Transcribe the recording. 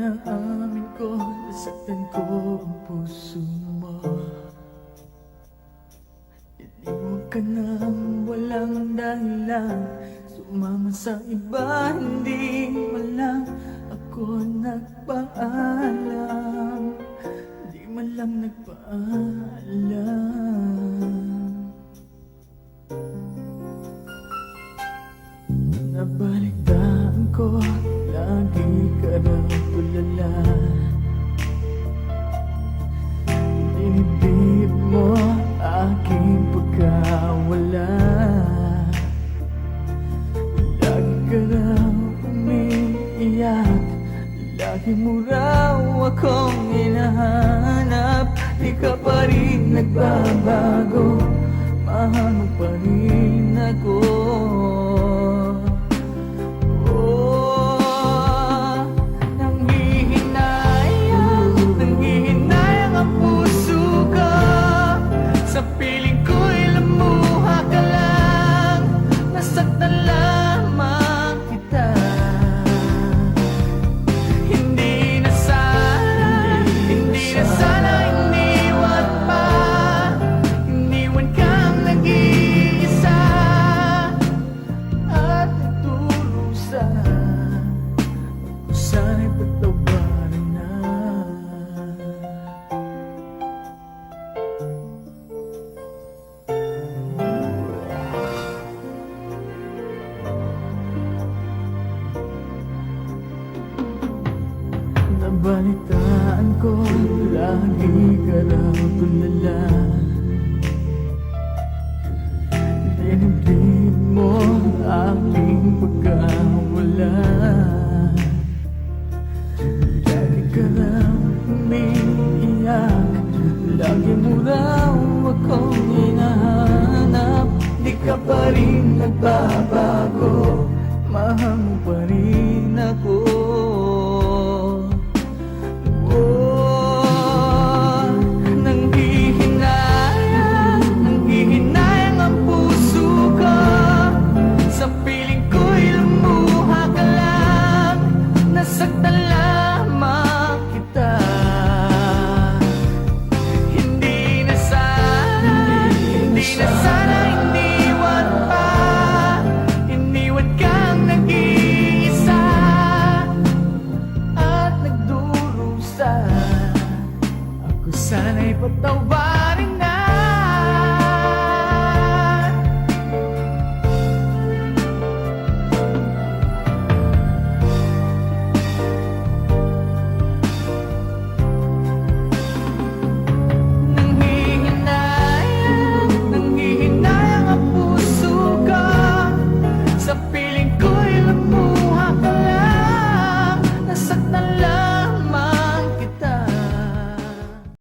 Inaamin ko, nasaktan ko ang puso mo. Iniwan ka nang walang dahilan, sumama sa iba, hindi man lang ako nagpaalam. Di man lang nagpaalam. Nabalitaan ko, lagi ka raw tulala. Dinibdib mo aking pagkawala. Lagi ka raw umiiyak, lagi mo raw akong hinahanap. Di ka pa rin nagbabago, mahal mo pa rin ako. Sana'y patawarin na. Nabalitaan ko, lagi ka raw tulala. Dinibdib mo aking pagkawala. Lagi ka raw umiiyak, lagi mo raw akong hinahanap. Di ka pa rin nagbabago, mahal mo pa rin ako. Nanghihinayang ang puso ko, sa piling ko'y lumuha ka lang. Nasaktan lamang kita. Hindi na sana iniwan pa. Iniwan kang nag-iisa at nagdurusa. Ako sana'y patawarin